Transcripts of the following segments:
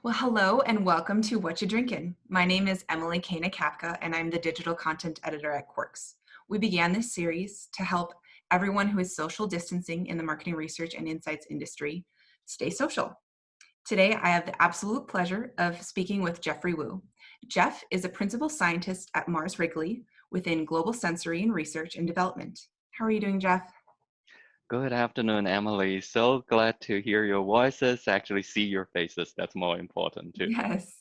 Well, hello and welcome to What'cha Drinkin. My name is Emily Koenig Hapka, and I'm the digital content editor at Quirks. We began this series to help everyone who is social distancing in the marketing research and insights industry stay social. Today, I have the absolute pleasure of speaking with Jeffrey Wu. Jeff is a principal scientist at MARS Wrigley within global sensory and research and development. How are you doing, Jeff? Good afternoon, Emily. So glad to hear your voices, actually see your faces. That's more important too. Yes.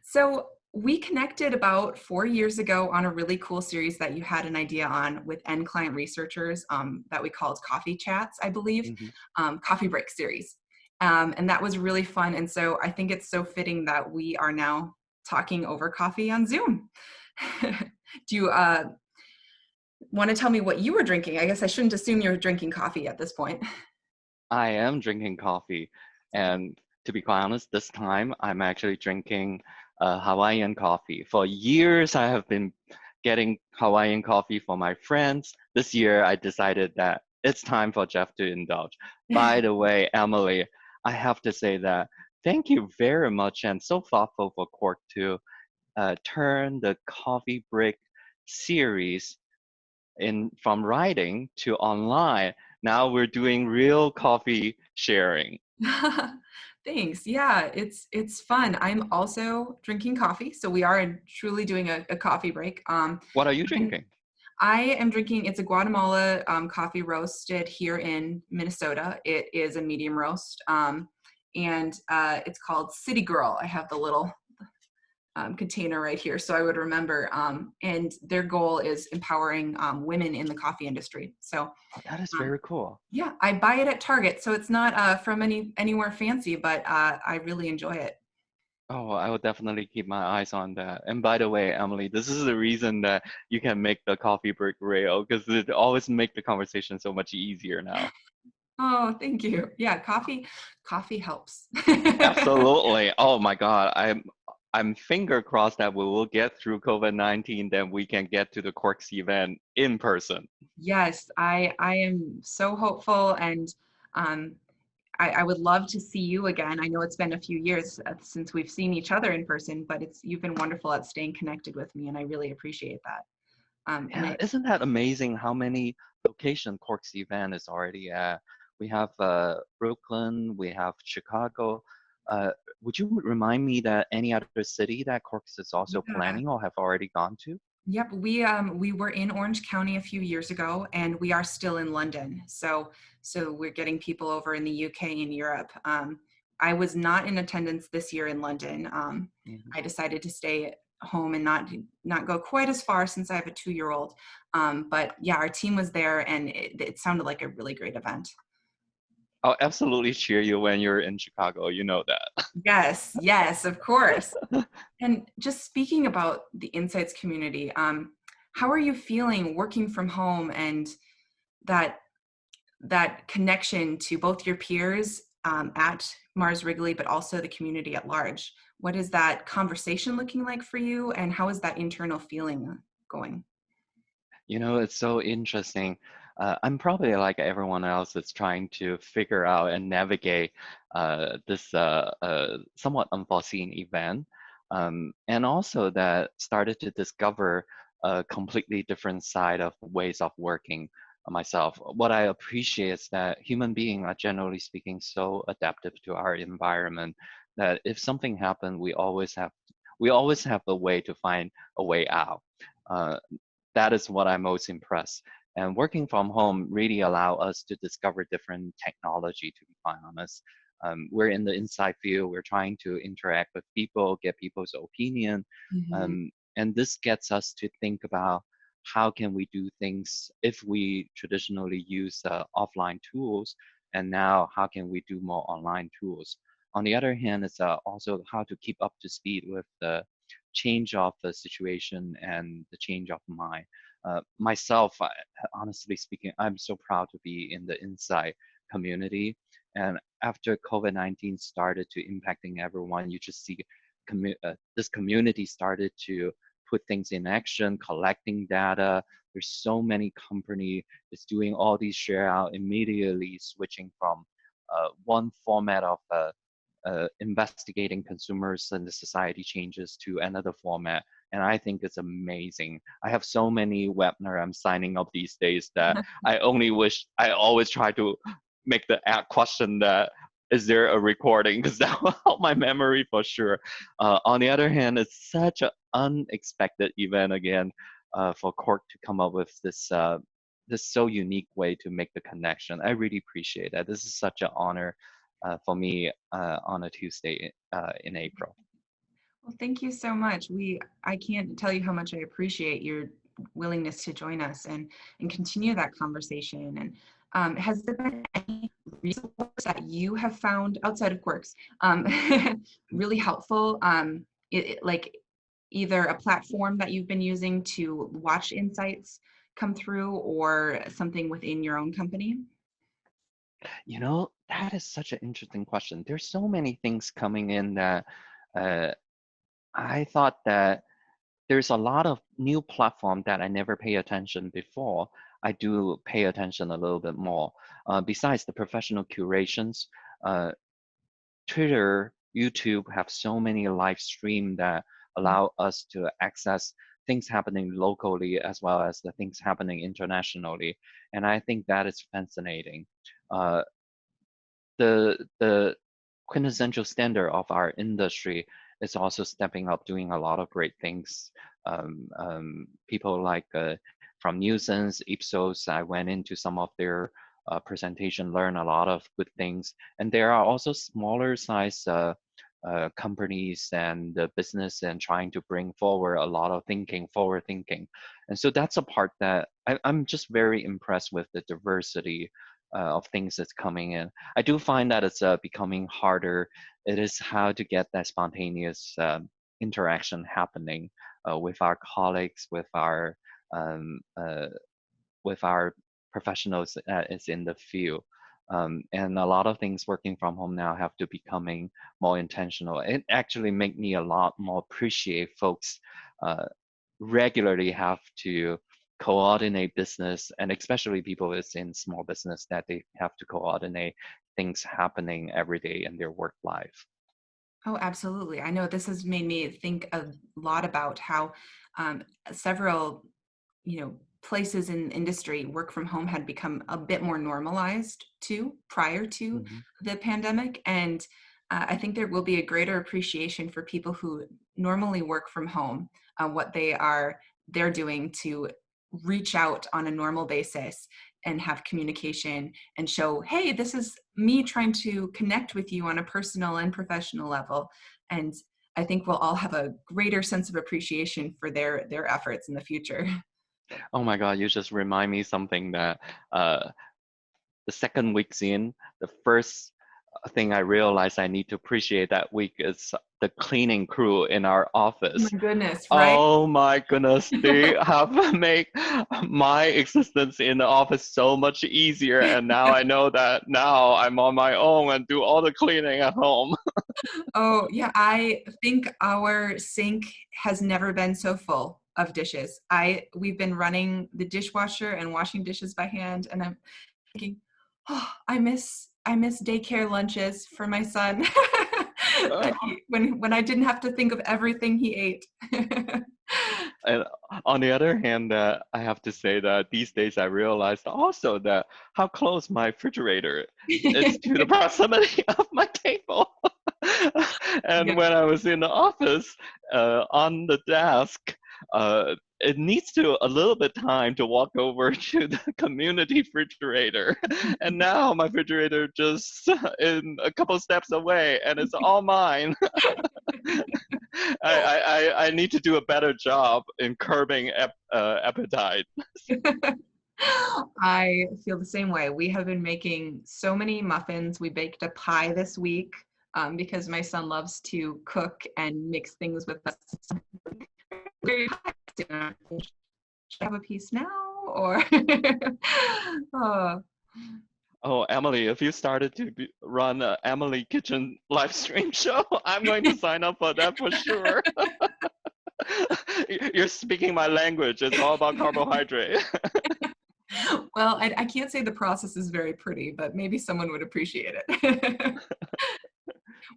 So we connected about 4 years ago on a really cool series that you had an idea on with end client researchers that we called Coffee Chats, I believe, Mhm. Coffee Break series. And that was really fun. And so I think it's so fitting that we are now talking over coffee on Zoom. Do you want to tell me what you were drinking? I guess I shouldn't assume you're drinking coffee at this point. I am drinking coffee, and to be quite honest, this time I'm actually drinking Hawaiian coffee. For years, I have been getting Hawaiian coffee for my friends. This year, I decided that it's time for Jeff to indulge. By the way, Emily, I have to say that thank you very much and so thoughtful for Quirk to turn the coffee break series in from writing to online. Now we're doing real coffee sharing. Thanks. Yeah, it's fun. I'm also drinking coffee, so we are truly doing a coffee break. What are you And drinking? I am drinking. It's a Guatemala coffee roasted here in Minnesota. It is a medium roast, and it's called City Girl. I have the little container right here, so I would remember. And their goal is empowering women in the coffee industry. So Oh, that is um, very cool. yeah, I buy it at Target, so it's not from anywhere fancy, but I really enjoy it. Oh, I will definitely keep my eyes on that. And by the way, Emily, this is the reason that you can make the coffee break real because it always make the conversation so much easier now. Oh, thank you. Yeah, coffee helps. Absolutely. Oh my God. I'm finger crossed that we will get through COVID-19, then we can get to the Quarks event in person. Yes, I am so hopeful, and um, I would love to see you again. I know it's been a few years since we've seen each other in person, but you've been wonderful at staying connected with me, and I really appreciate that. And Yeah, isn't that amazing how many location Cork's event is already at? We have Brooklyn, we have Chicago. Uh, would you remind me that any other city that Cork's is also yeah. planning or have already gone to? Yep, we were in Orange County a few years ago, and we are still in London. So we're getting people over in the UK and Europe. I was not in attendance this year in London. Mhm. I decided to stay home and not go quite as far since I have a 2-year-old. But yeah, our team was there, and it sounded like a really great event. I'll absolutely cheer you when you're in Chicago. You know that. Yes, yes, of course. And just speaking about the insights community, how are you feeling working from home and that that connection to both your peers at Mars Wrigley, but also the community at large? What is that conversation looking like for you, and how is that internal feeling going? You know, it's so interesting. I'm probably like everyone else that's trying to figure out and navigate this somewhat unforeseen event. And also that started to discover a completely different side of ways of working myself. What I appreciate is that human beings are generally speaking so adaptive to our environment that if something happened, we always have a way to find a way out. Uh, that is what I'm most impressed. And working from home really allow us to discover different technology, to be quite honest. We're in the inside field, we're trying to interact with people, get people's opinion. Mhm. And this gets us to think about how can we do things if we traditionally use offline tools, and now how can we do more online tools. On the other hand, it's also how to keep up to speed with the change of the situation and the change of mind. Myself, honestly speaking, I'm so proud to be in the inside community. And after COVID-19 started to impacting everyone, you just see this community started to put things in action, collecting data. There's so many company is doing all these share out immediately, switching from one format of investigating consumers and the society changes to another format. And I think it's amazing. I have so many webinar I'm signing up these days that I always try to make the question that, is there a recording? Because that will help my memory for sure. On the other hand, it's such an unexpected event again for Quirk to come up with this so unique way to make the connection. I really appreciate that. This is such an honor for me on a Tuesday in April. Well, thank you so much. I can't tell you how much I appreciate your willingness to join us and continue that conversation. And has there been any resource that you have found outside of Quirks really helpful? Like either a platform that you've been using to watch insights come through, or something within your own company? You know, that is such an interesting question. There's so many things coming in that uh, I thought that there's a lot of new platform that I never pay attention before. I do pay attention a little bit more. Besides the professional curations, uh, Twitter, YouTube have so many live stream that allow us to access things happening locally as well as the things happening internationally. And I think that is fascinating. Uh, the quintessential standard of our industry is also stepping up, doing a lot of great things. People like from Nuisance, Ipsos, I went into some of their presentation, learn a lot of good things. And there are also smaller size companies and the business and trying to bring forward a lot of forward thinking. And so that's a part that I'm just very impressed with the diversity of things that's coming in. I do find that it's becoming harder. It is how to get that spontaneous interaction happening with our colleagues, um, uh, with our professionals that is in the field. And a lot of things working from home now have to becoming more intentional. It actually make me a lot more appreciate folks regularly have to coordinate business, and especially people is in small business that they have to coordinate things happening every day in their work life. Oh, absolutely. I know this has made me think a lot about how several, places in industry, work from home had become a bit more normalized too prior to Mhm. the pandemic. And I think there will be a greater appreciation for people who normally work from home, what they're doing to reach out on a normal basis and have communication and show, hey, this is me trying to connect with you on a personal and professional level. And I think we'll all have a greater sense of appreciation for their efforts in the future. Oh my God, you just remind me something that uh, the second week's in, the first thing I realized I need to appreciate that week is the cleaning crew in our Oh my office. goodness, right? Oh my goodness, they have made my existence in the office so much easier. And now I know that now I'm on my own and do all the cleaning at home. Oh, yeah, I think our sink has never been so full of dishes. We've been running the dishwasher and washing dishes by hand, and I'm thinking, oh, I miss daycare lunches for my son. When I didn't have to think of everything he ate. And on the other hand, I have to say that these days I realized also that how close my refrigerator is to the proximity of my table. And Yeah. when I was in the office, on the desk, it needs to a little bit time to walk over to the community refrigerator. And now my refrigerator just in a couple steps away, and it's all mine. I need to do a better job in curbing appetite. I feel the same way. We have been making so many muffins. We baked a pie this week because my son loves to cook and mix things with us. Very high. Should I have a piece now or? Oh. Oh, Emily, if you started to run a Emily Kitchen live stream show, I'm going to sign up for that for sure. You're speaking my language. It's all about carbohydrate. Well, I can't say the process is very pretty, but maybe someone would appreciate it.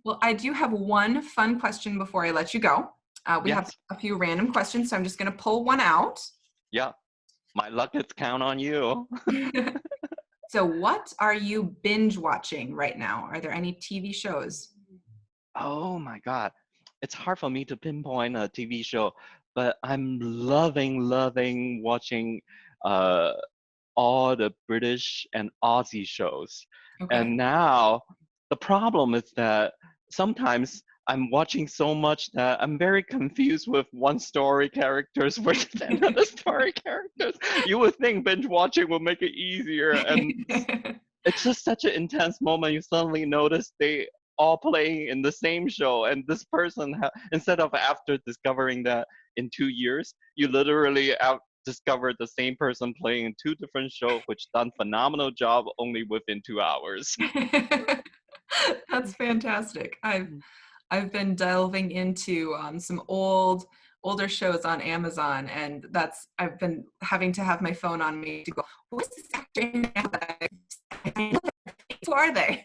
Well, I do have one fun question before I let you go. We have Yes. a few random questions, so I'm just going to pull one out. Yeah. My luck is count on you. So, what are you binge watching right now? Are there any TV shows? Oh my God. It's hard for me to pinpoint a TV show, but I'm loving watching uh, all the British and Aussie shows. Okay. And now the problem is that sometimes I'm watching so much that I'm very confused with one story characters versus another story characters. You would think binge watching would make it easier, and it's just such an intense moment. You suddenly notice they all playing in the same show, and this person instead of after discovering that in 2 years, you literally discovered the same person playing in two different shows, which done phenomenal job only within 2 hours. That's fantastic. I've been delving into some older shows on Amazon, and I've been having to have my phone on me to go, who's this actor in now that I know their face? Who are they?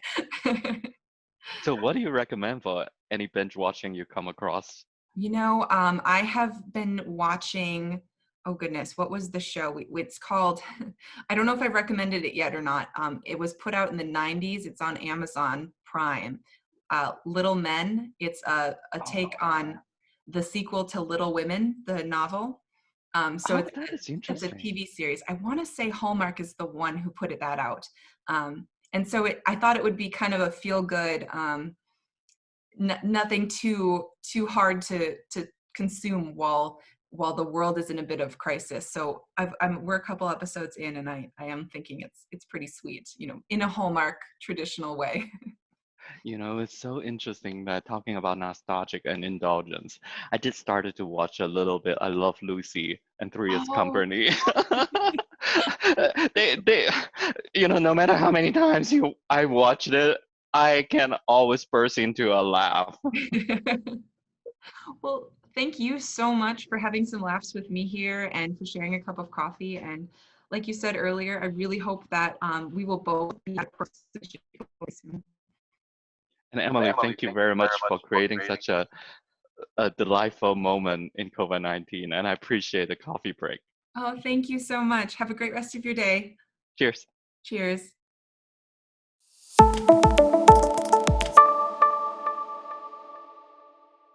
So, what do you recommend for any binge watching you come across? I have been watching, oh goodness, what was the show? It's called, I don't know if I've recommended it yet or not. It was put out in the 90s. It's on Amazon Prime. Little Men. It's a take Oh, on the sequel to Little Women, the novel. So oh, that is it's a interesting. TV series. I want to say Hallmark is the one who put that out. And so I thought it would be kind of a feel good, nothing too hard to consume while the world is in a bit of crisis. So we're a couple episodes in, and I am thinking it's pretty sweet, in a Hallmark traditional way. It's so interesting that talking about nostalgic and indulgence. I did started to watch a little bit. I Love Lucy and Three's Oh. Company. they, no matter how many times I watched it, I can always burst into a laugh. Well, thank you so much for having some laughs with me here and for sharing a cup of coffee. And like you said earlier, I really hope that we will both be at Quirk soon. And Emily, thank you very much for creating such a delightful moment in COVID-19, and I appreciate the coffee break. Oh, thank you so much. Have a great rest of your day. Cheers. Cheers.